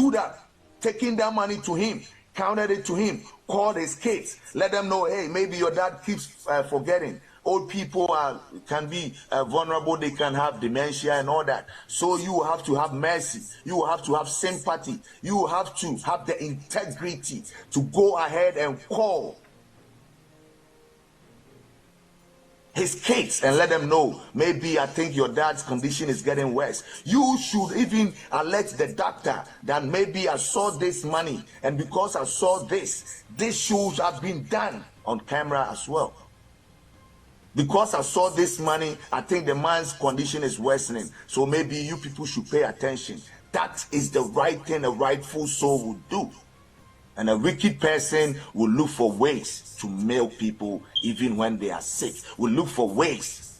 stood up, taking that money to him, counted it to him, called his kids, let them know, hey, maybe your dad keeps forgetting. Old people can be vulnerable, they can have dementia and all that. So you have to have mercy, you have to have sympathy, you have to have the integrity to go ahead and call his kids and let them know, maybe I think your dad's condition is getting worse. You should even alert the doctor that maybe I saw this money, and because I saw this should have been done on camera as well. Because I saw this money, I think the man's condition is worsening. So maybe you people should pay attention. That is the right thing a rightful soul would do. And a wicked person will look for ways to mail people even when they are sick. Will look for ways.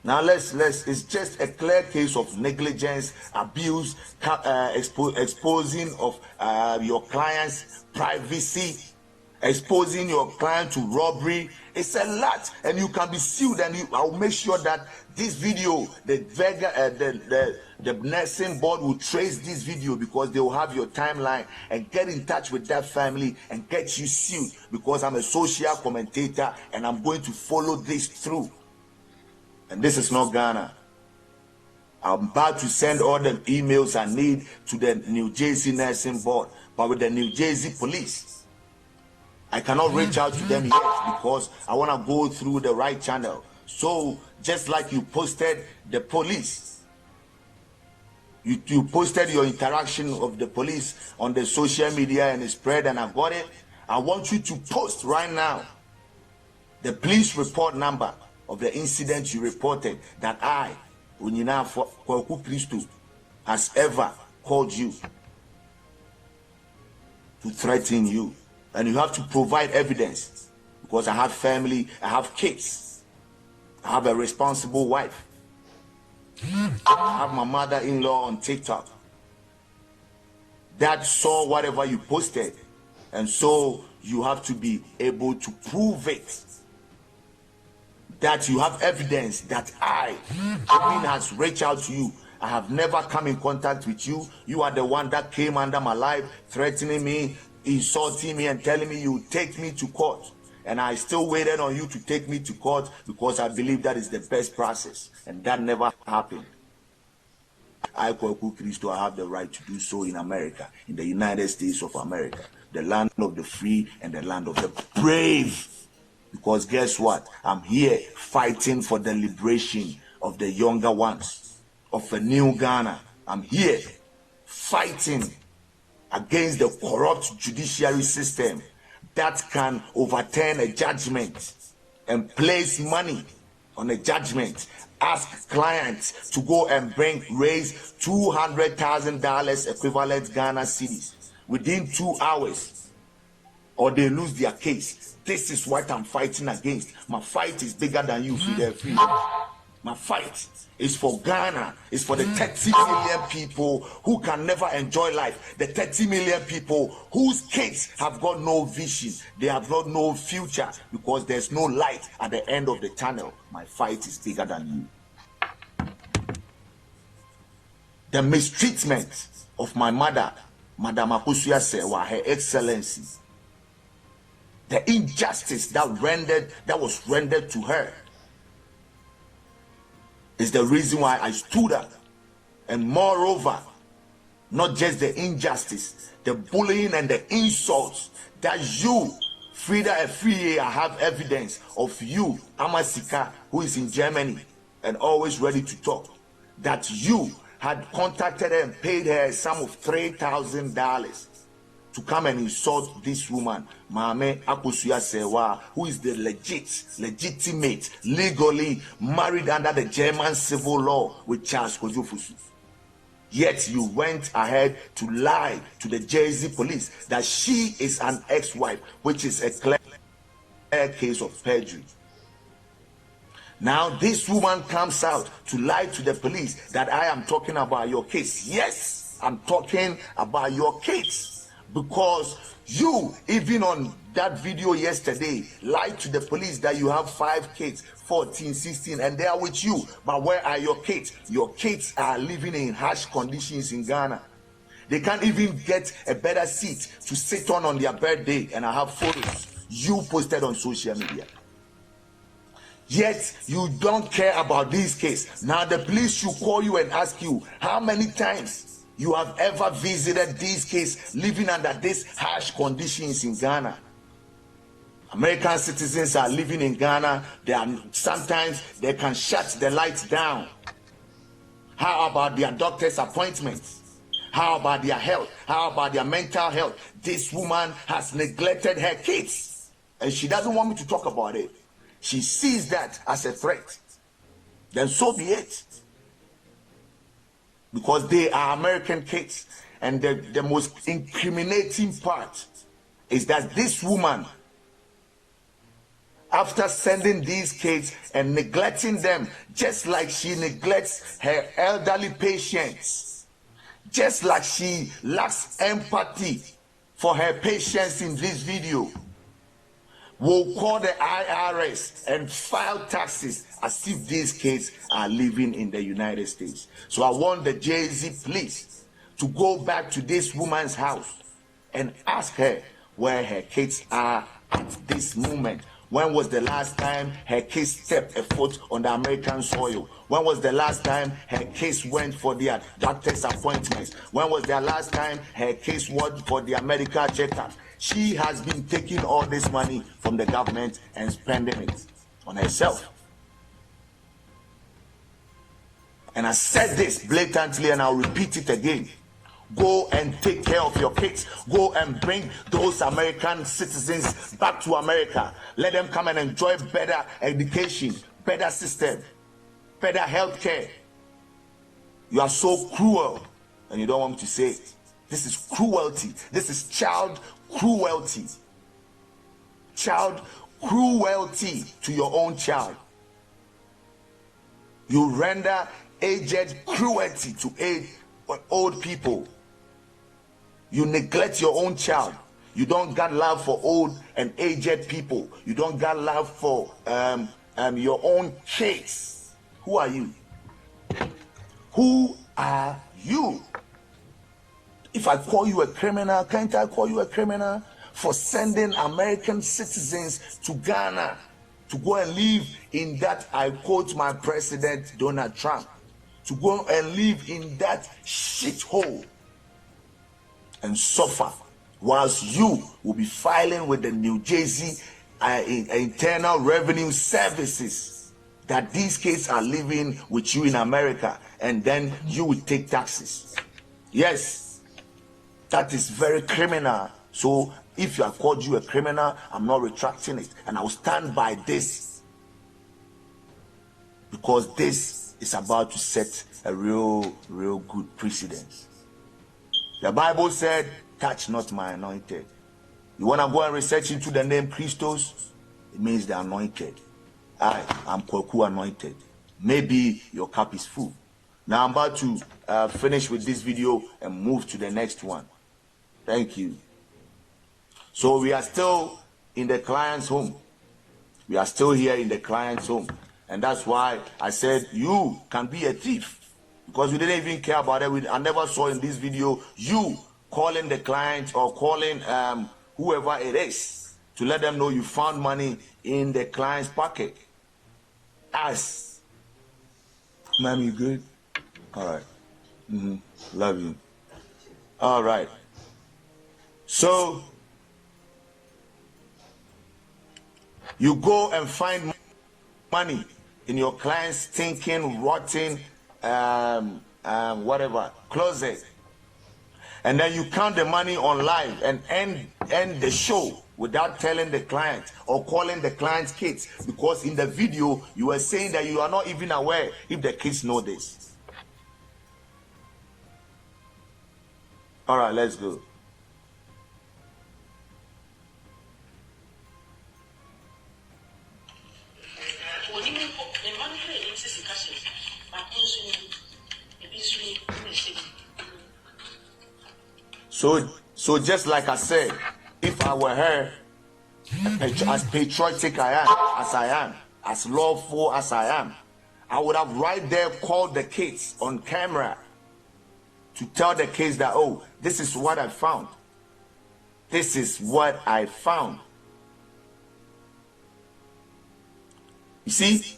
Now it's just a clear case of negligence, abuse, exposing of your client's privacy, exposing your client to robbery. It's a lot, and you can be sued. And I'll make sure that this video, the nursing board will trace this video, because they will have your timeline and get in touch with that family and get you sued, because I'm a social commentator and I'm going to follow this through. And this is not Ghana. I'm about to send all the emails I need to the New Jersey nursing board, but with the New Jersey police, I cannot reach out to them yet because I want to go through the right channel. So just like you posted the police, you posted your interaction of the police on the social media and it spread and I got it. I want you to post right now the police report number of the incident you reported that I, Freda Kwaku Kristo, has ever called you to threaten you. And you have to provide evidence, because I have family, I have kids, I have a responsible wife, I have my mother-in-law on TikTok that saw whatever you posted, and so you have to be able to prove it, that you have evidence that I has reached out to you. I have never come in contact with you. You are the one that came under my life, threatening me, insulting me, and telling me you take me to court. And I still waited on you to take me to court because I believe that is the best process, and that never happened. I, Kwaku Kristo, I have the right to do so in America, in the United States of America, the land of the free and the land of the brave. Because guess what? I'm here fighting for the liberation of the younger ones, of a new Ghana. I'm here fighting against the corrupt judiciary system that can overturn a judgment and place money on a judgment. Ask clients to go and raise $200,000 equivalent Ghana cedis within 2 hours, or they lose their case. This is what I'm fighting against. My fight is bigger than you, Freda Afriyie. My fight is for Ghana. It's for the 30 million people who can never enjoy life. The 30 million people whose kids have got no vision. They have got no future because there's no light at the end of the tunnel. My fight is bigger than you. The mistreatment of my mother, Madam Akusuya Sewa, Her Excellency, the injustice that was rendered to her, is the reason why I stood up. And moreover, not just the injustice, the bullying and the insults that you, Freda Afriyie, I have evidence of you, Amasika, who is in Germany and always ready to talk, that you had contacted her and paid her a sum of $3,000 to come and insult this woman, Mame Akusuya Sewa, who is the legitimate, legally married under the German civil law with Charles Kojofusu. Yet you went ahead to lie to the Jersey police that she is an ex-wife, which is a clear case of perjury. Now this woman comes out to lie to the police that I am talking about your case. Yes, I'm talking about your case. Because you, even on that video yesterday, lied to the police that you have 5 kids, 14, 16, and they are with you. But where are your kids? Your kids are living in harsh conditions in Ghana. They can't even get a better seat to sit on their birthday. And I have photos you posted on social media. Yet you don't care about these cases. Now the police should call you and ask you how many times you have ever visited these cases living under these harsh conditions in Ghana. American citizens are living in Ghana. Sometimes they can shut the lights down. How about their doctor's appointments? How about their health? How about their mental health? This woman has neglected her kids, and she doesn't want me to talk about it. She sees that as a threat. Then so be it. Because they are American kids. And the most incriminating part is that this woman, after sending these kids and neglecting them, just like she neglects her elderly patients, just like she lacks empathy for her patients in this video, will call the IRS and file taxes as if these kids are living in the United States. So I want the Jay-Z police to go back to this woman's house and ask her where her kids are at this moment. When was the last time her kids stepped a foot on the American soil? When was the last time her kids went for their doctor's appointments? When was the last time her kids went for their medical checkups? She has been taking all this money from the government and spending it on herself. And I said this blatantly, and I'll repeat it again. Go and take care of your kids. Go and bring those American citizens back to America. Let them come and enjoy better education, better system, better health care. You are so cruel, and you don't want me to say it. This is cruelty. This is child cruelty. Child cruelty to your own child. You render aged cruelty to old people. You neglect your own child. You don't got love for old and aged people. You don't got love for your own kids. Who are you? Who are you? If I call you a criminal, can't I call you a criminal for sending American citizens to Ghana to go and live in that, I quote my president Donald Trump, to go and live in that shithole and suffer, whilst you will be filing with the New Jersey Internal Revenue Services that these kids are living with you in America, and then you will take taxes. Yes, that is very criminal. So if I called you a criminal, I'm not retracting it, and I'll stand by this, because this is about to set a real good precedence. The Bible said, touch not my anointed. You want to go and research into the name Christos? It means the anointed. I am Kwaku anointed. Maybe your cup is full. Now I'm about to finish with this video and move to the next one. Thank you. So we are still in the client's home. We are still here in the client's home. And that's why I said you can be a thief. Because we didn't even care about it. I never saw in this video you calling the client or calling whoever it is to let them know you found money in the client's pocket. As, ma'am, you good? All right. Love you. All right. So you go and find money in your client's stinking, rotten, whatever closet, and then you count the money on live and end the show without telling the client or calling the client's kids, because in the video you were saying that you are not even aware if the kids know this. All right, let's go. So just like I said, if I were her, as patriotic as I am, as lawful as I am, I would have right there called the kids on camera to tell the kids that, oh, this is what I found. This is what I found. You see,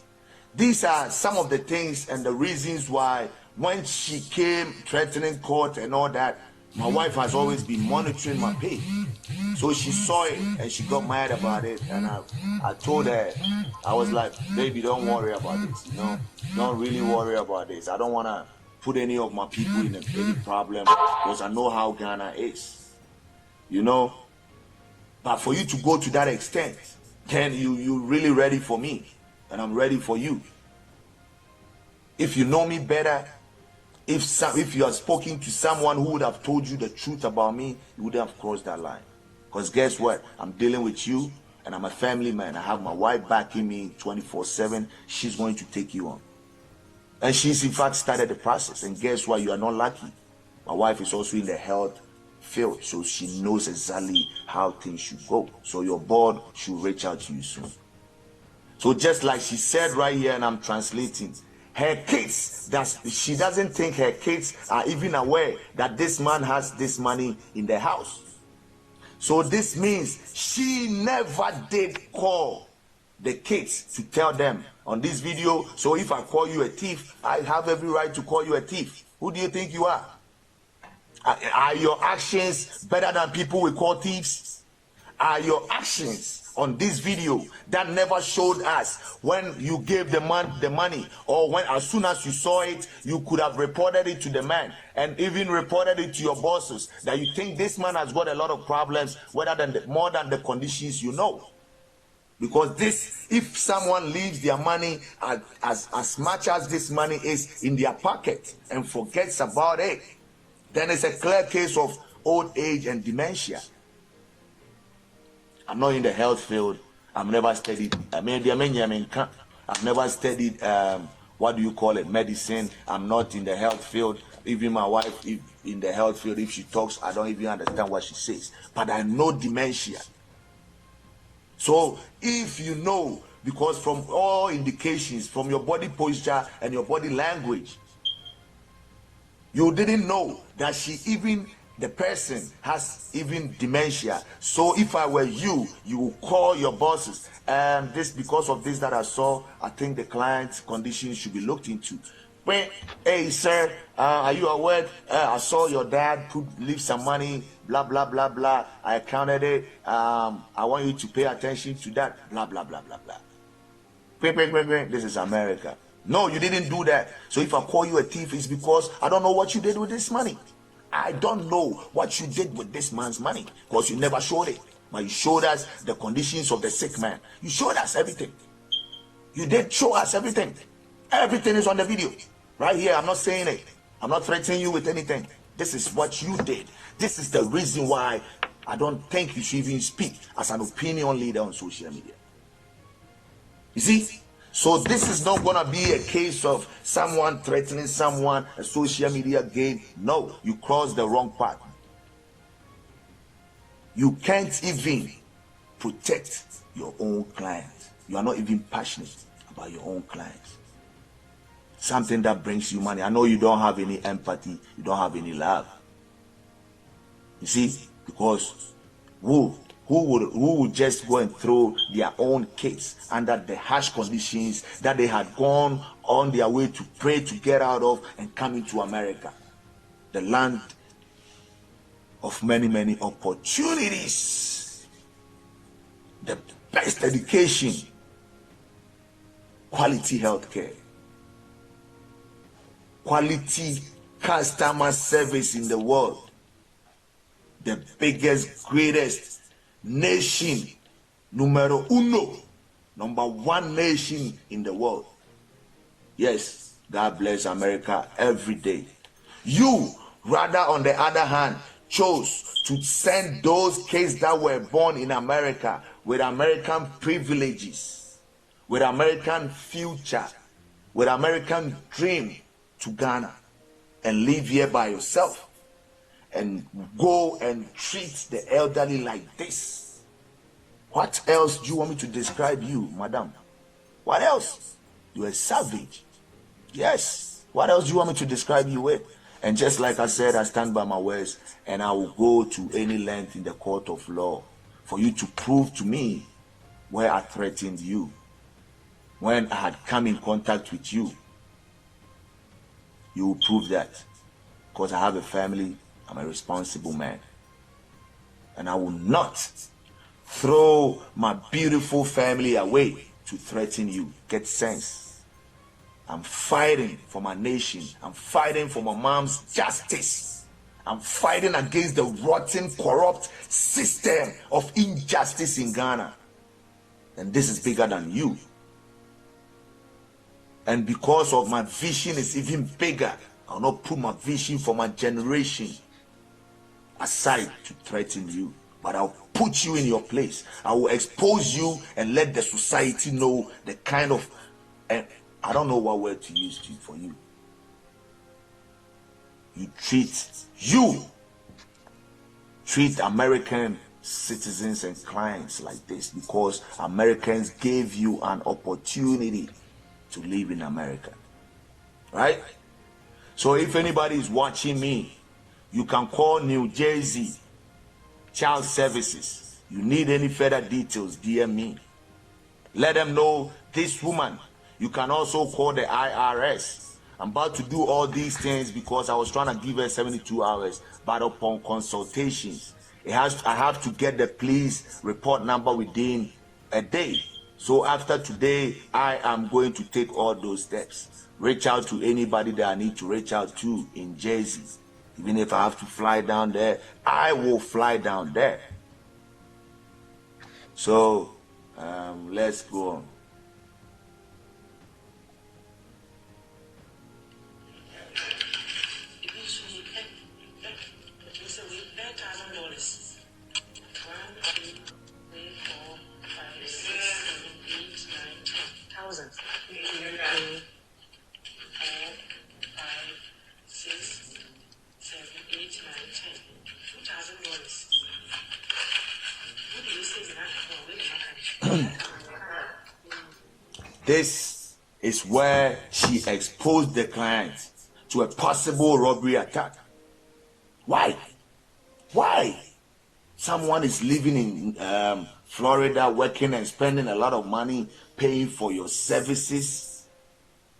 these are some of the things and the reasons why when she came threatening court and all that, my wife has always been monitoring my page. So she saw it and she got mad about it. And I told her, I was like, baby, don't worry about this. You know, don't really worry about this. I don't want to put any of my people in any problem because I know how Ghana is. You know, but for you to go to that extent, then you really ready for me and I'm ready for you. If you know me better, if you have spoken to someone who would have told you the truth about me, you would have crossed that line. Because guess what? I'm dealing with you and I'm a family man. I have my wife backing me 24/7. She's going to take you on. And she's in fact started the process. And guess what? You are not lucky. My wife is also in the health field, so she knows exactly how things should go. So your board should reach out to you soon. So just like she said right here, and I'm translating, her kids, she doesn't think her kids are even aware that this man has this money in the house. So this means she never did call the kids to tell them on this video. So if I call you a thief, I have every right to call you a thief. Who do you think you are? Are your actions better than people we call thieves? Are your actions on this video that never showed us when you gave the man the money, or when as soon as you saw it, you could have reported it to the man and even reported it to your bosses that you think this man has got a lot of problems, more than the conditions you know? Because this, if someone leaves their money as much as this money is in their pocket and forgets about it, then it's a clear case of old age and dementia. I'm not in the health field. I've never studied. I've never studied. What do you call it? Medicine. I'm not in the health field. Even my wife, if in the health field, if she talks, I don't even understand what she says. But I know dementia. So if you know, because from all indications, from your body posture and your body language, you didn't know that the person has even dementia. So if I were you, you will call your bosses. This, because of this that I saw, I think the client's condition should be looked into. Hey sir, are you aware? I saw your dad leave some money, blah blah blah blah. I counted it. I want you to pay attention to that, blah blah blah blah blah. This is America. No, you didn't do that. So if I call you a thief, it's because I don't know what you did with this money. I don't know what you did with this man's money because you never showed it. But you showed us the conditions of the sick man. You showed us everything. You did show us everything. Everything is on the video. Right here, I'm not saying it. I'm not threatening you with anything. This is what you did. This is the reason why I don't think you should even speak as an opinion leader on social media. You see? So this is not going to be a case of someone threatening someone, a social media game. No, you crossed the wrong path. You can't even protect your own clients. You are not even passionate about your own clients. Something that brings you money. I know you don't have any empathy. You don't have any love. You see? Because who would just go and throw their own kids under the harsh conditions that they had gone on their way to pray to get out of and come into America, the land of many, many opportunities, the best education, quality healthcare, quality customer service in the world, the biggest, greatest nation, number one nation in the world. Yes, God bless America every day. You, rather on the other hand, chose to send those kids that were born in America with American privileges, with American future, with American dream to Ghana and live here by yourself. and go and treat the elderly like this. What else do you want me to describe you, madam? What else? You're a savage. Yes. What else do you want me to describe you with? And just like I said, I stand by my words, and I will go to any length in the court of law for you to prove to me where I threatened you, when I had come in contact with you. You will prove that, because I have a family. I'm a responsible man, and I will not throw my beautiful family away to threaten you. Get sense. I'm fighting for my nation. I'm fighting for my mom's justice. I'm fighting against the rotten, corrupt system of injustice in Ghana. And this is bigger than you. And because of my vision is even bigger, I'll not put my vision for my generation aside to threaten you. But I'll put you in your place. I will expose you and let the society know the kind of, and I don't know what word to use for you. You treat American citizens and clients like this because Americans gave you an opportunity to live in America, right? So if anybody is watching me, you can call New Jersey Child Services. You need any further details, DM me. Let them know this woman. You can also call the IRS. I'm about to do all these things because I was trying to give her 72 hours, but upon consultations, I have to get the police report number within a day. So after today, I am going to take all those steps. Reach out to anybody that I need to reach out to in Jersey. Even if I have to fly down there, I will fly down there. So let's go on. This is where she exposed the client to a possible robbery attack. Why? Someone is living in Florida, working and spending a lot of money paying for your services,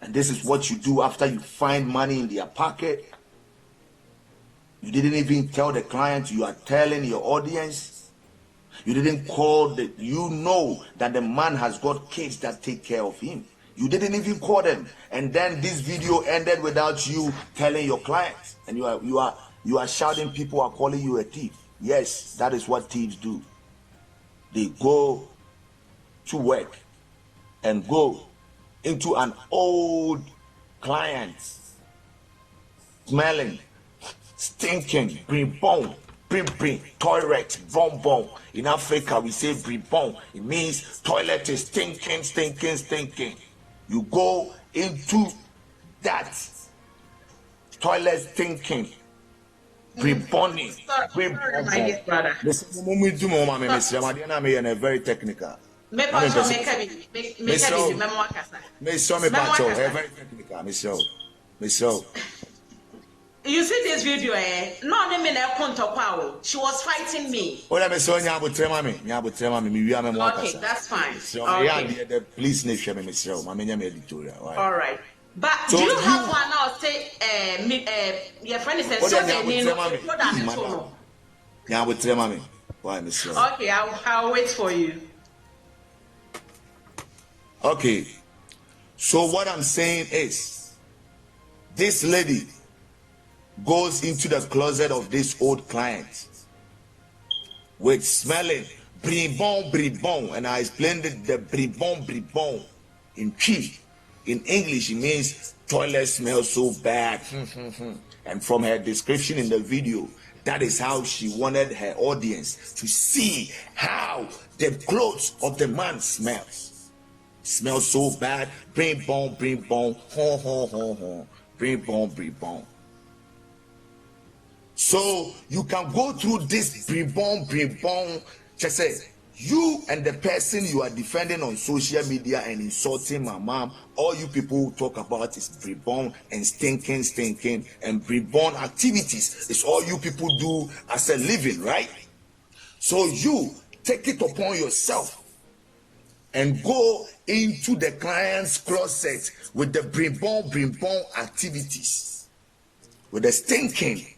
and this is what you do after you find money in their pocket. You didn't even tell the client, you are telling your audience. You didn't call you know that the man has got kids that take care of him. You didn't even call them. And then this video ended without you telling your clients. And you are shouting people are calling you a thief. Yes, that is what thieves do. They go to work and go into an old client, smelling, stinking, bring toilet, bon. In Africa, we say bribon. It means toilet is stinking. You go into that toilet stinking, briboning. Listen, very technical. Very technical. You see this video, eh? No, she was fighting me. Okay, that's fine. Okay. Please, all right. But so do you have one now? Say, your friend is okay, I'll wait for you. Okay. So what I'm saying is, this lady goes into the closet of this old client with smelling bribon, and I explained the bribon in Chi. In English, it means toilet smells so bad. And from her description in the video, that is how she wanted her audience to see how the clothes of the man smells. Smells so bad. Bribon, bribon. So you can go through this bribon, just say, you and the person you are defending on social media and insulting my mom, all you people talk about is bribon and stinking, and bribon activities. It's all you people do as a living, right? So you take it upon yourself and go into the client's closet with the bribon activities, with the stinking.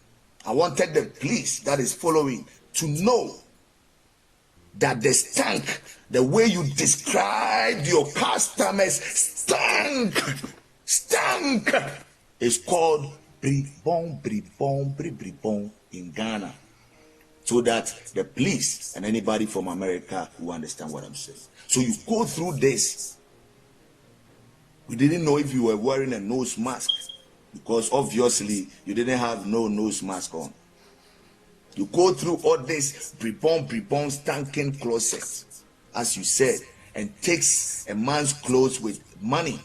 I wanted the police that is following to know that the stank, the way you described your customers, stank, is called bribon in Ghana. So that the police and anybody from America will understand what I'm saying. So you go through this. We didn't know if you were wearing a nose mask, because obviously you didn't have no nose mask on. You go through all this bribon stinking closet, as you said, and takes a man's clothes with money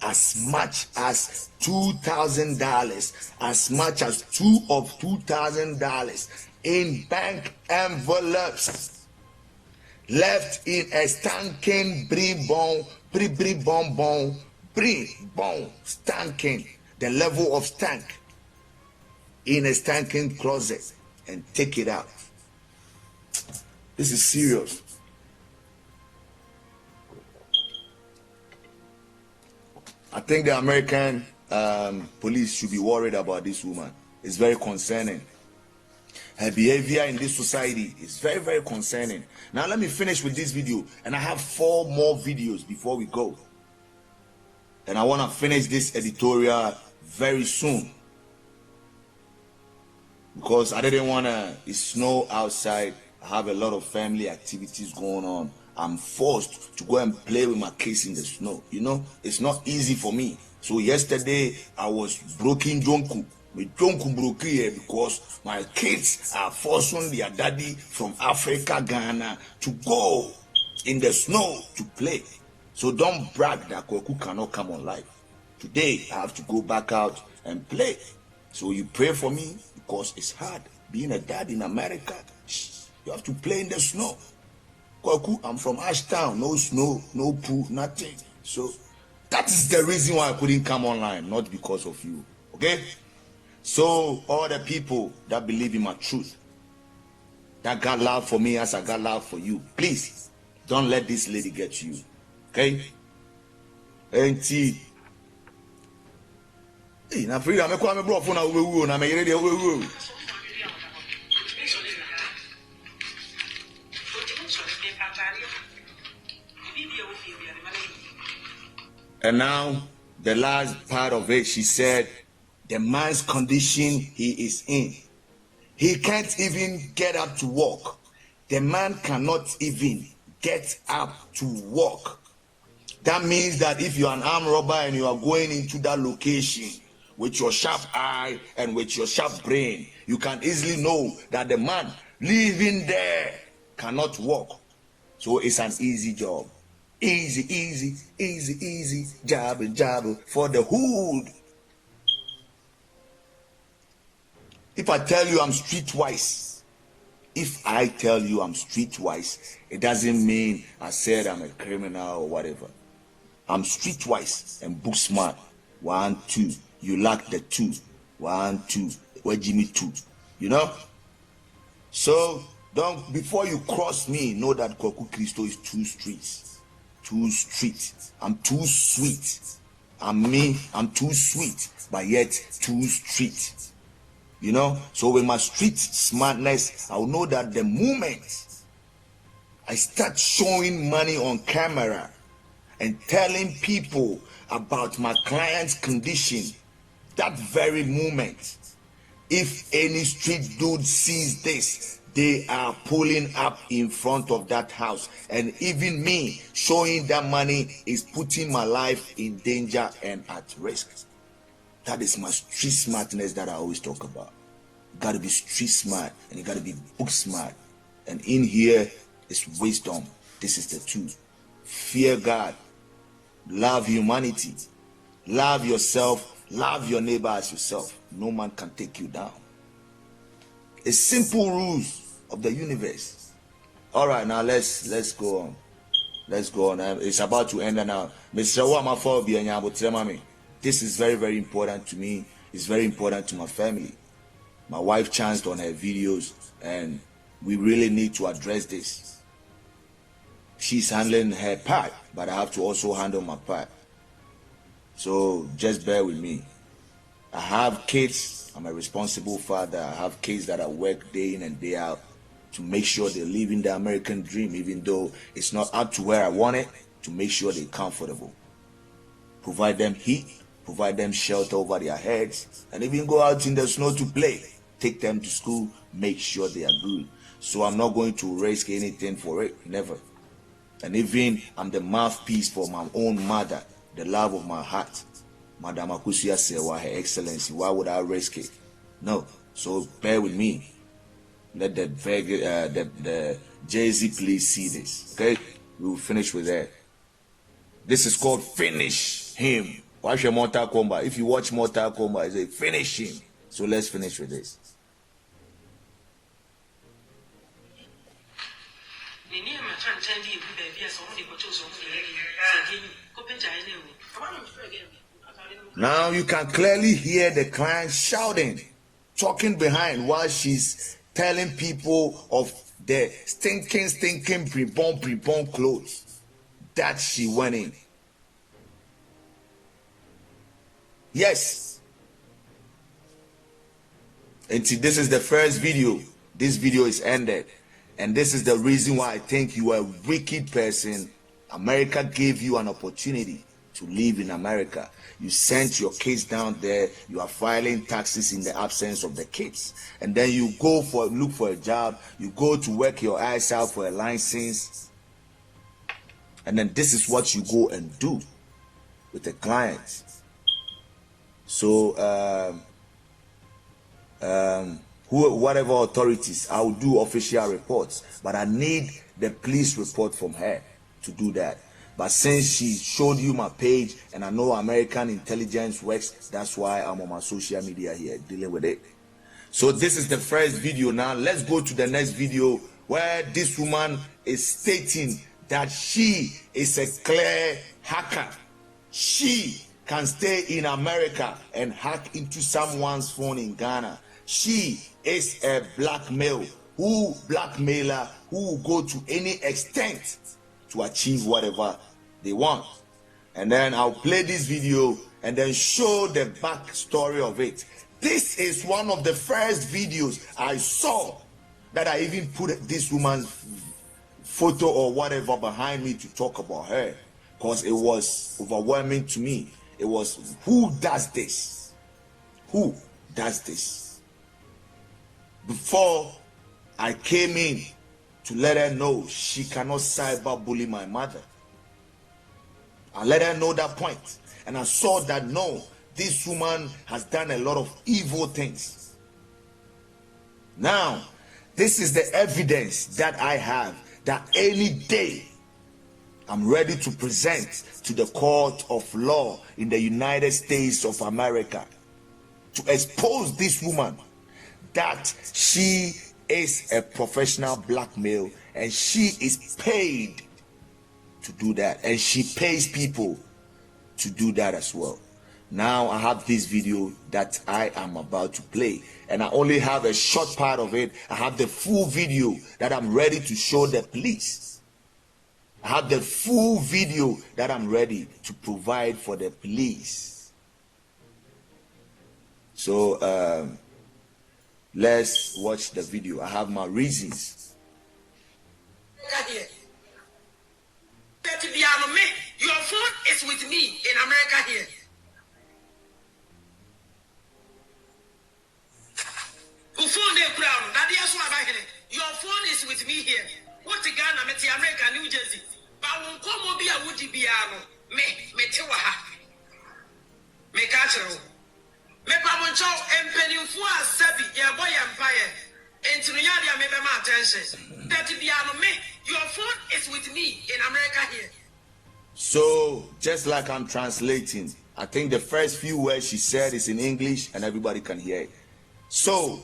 as much as $2,000, as much as $2,000 in bank envelopes, left in a stinking bribon, stinking, the level of stank, in a stinking closet, and take it out. This is serious. I think the American police should be worried about this woman. It's very concerning. Her behavior in this society is very, very concerning. Now let me finish with this video, and I have 4 more videos before we go. And I want to finish this editorial very soon, because I didn't want to, it's snow outside. I have a lot of family activities going on. I'm forced to go and play with my kids in the snow. You know, it's not easy for me. So yesterday I was broken jonku. Me jonku broke here because my kids are forcing their daddy from Africa, Ghana, to go in the snow to play. So don't brag that Kwaku cannot come on live. Today I have to go back out and play. So you pray for me, because it's hard being a dad in America. You have to play in the snow. Kwaku, I'm from Ashtown, no snow, no pool, nothing. So that is the reason why I couldn't come online, not because of you. Okay? So all the people that believe in my truth, that got love for me as I got love for you, please don't let this lady get you. Okay? Auntie. Hey, na Freda, me kwa me bro phone na we na me yere de we. And now the last part of it, she said, the man's condition he is in, he can't even get up to walk. The man cannot even get up to walk. That means that if you're an armed robber and you are going into that location with your sharp eye and with your sharp brain, you can easily know that the man living there cannot walk. So it's an easy job. Easy job for the hood. If I tell you I'm streetwise, it doesn't mean I said I'm a criminal or whatever. I'm streetwise and book smart. 1, 2. You lack the 2. 1, 2. Where Jimmy 2? You know? So don't, before you cross me, know that Kwaku Kristo is 2 streets. 2 street. I'm too sweet. I'm too sweet, but yet 2 street. You know? So with my street smartness, I'll know that the moment I start showing money on camera and telling people about my client's condition, that very moment, if any street dude sees this, they are pulling up in front of that house. And even me showing that money is putting my life in danger and at risk. That is my street smartness that I always talk about. You gotta be street smart and you gotta be book smart. And in here is wisdom. This is the truth. Fear God. Love humanity. Love yourself. Love your neighbor as yourself. No man can take you down. It's simple rules of the universe. All right, now let's go on. Let's go on. It's about to end now. Mr. Wamaphobia, this is very, very important to me. It's very important to my family. My wife chanced on her videos, and we really need to address this. She's handling her part, but I have to also handle my part. So just bear with me. I have kids. I'm a responsible father. I have kids that I work day in and day out to make sure they're living the American dream, even though it's not up to where I want it, to make sure they're comfortable. Provide them heat, provide them shelter over their heads, and even go out in the snow to play. Take them to school, make sure they are good. So I'm not going to risk anything for it, never. And even I'm the mouthpiece for my own mother, the love of my heart. Madam Akusia Sewa, Her Excellency, why would I risk it? No, so bear with me. Let the Jay-Z please see this, okay? We will finish with that. This is called Finish Him. Watch your Mortal Kombat. If you watch Mortal Kombat, it's a finish him. So let's finish with this. Now you can clearly hear the client shouting, talking behind while she's telling people of the stinking pre-born clothes that she went in. Yes. And see, this is the first video. This video is ended. And this is the reason why I think you are a wicked person. America gave you an opportunity to live in America. You sent your kids down there. You are filing taxes in the absence of the kids. And then you go look for a job. You go to work your eyes out for a license. And then this is what you go and do with the clients. So, whatever authorities, I will do official reports. But I need the police report from her to do that. But since she showed you my page and I know American intelligence works, that's why I'm on my social media here dealing with it. So this is the first video. Now let's go to the next video where this woman is stating that she is a clear hacker. She can stay in America and hack into someone's phone in Ghana. She is a blackmailer who will go to any extent to achieve whatever they want. And then I'll play this video and then show the backstory of it. This is one of the first videos I saw that I even put this woman's photo or whatever behind me to talk about her, because it was overwhelming to me. It was, who does this? Who does this? Before I came in to let her know she cannot cyberbully my mother. I let her know that point. And I saw that no, this woman has done a lot of evil things. Now, this is the evidence that I have that any day I'm ready to present to the court of law in the United States of America to expose this woman that she is a professional blackmail and she is paid to do that, and she pays people to do that as well. Now I have this video that I am about to play, and I only have a short part of it. I have the full video that I'm ready to show the police. I have the full video that I'm ready to provide for the police. So let's watch the video. I have my reasons. Your phone is with me in America here. Your phone is with me here. What Ghana, Meti America, New Jersey. But won't come be a woody piano. Me Tewaha. Me catcher. Me Pamoncho and Penufua Sabi, your boy empire. And to Yadia, me my attention. That piano, me, your phone is with me in America here. So, just like I'm translating, I think the first few words she said is in English and everybody can hear it. So,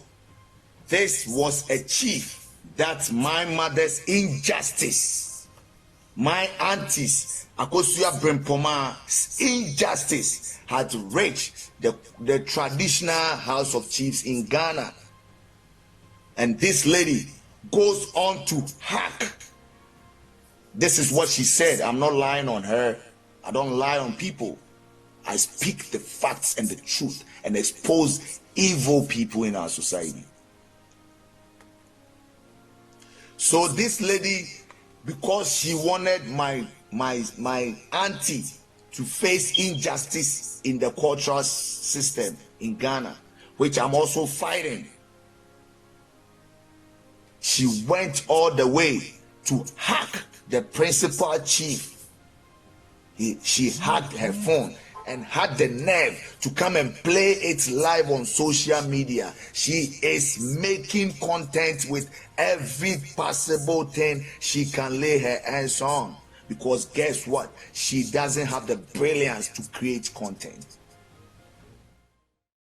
this was a chief that my mother's injustice, my auntie's Akosua Brempoma's injustice had reached the traditional house of chiefs in Ghana. And this lady goes on to hack. This is what she said. I'm not lying on her. I don't lie on people. I speak the facts and the truth and expose evil people in our society. So this lady, because she wanted my auntie to face injustice in the cultural system in Ghana, which I'm also fighting, she went all the way to hack the principal chief. She hacked her phone and had the nerve to come and play it live on social media. She is making content with every possible thing she can lay her hands on. Because guess what? She doesn't have the brilliance to create content.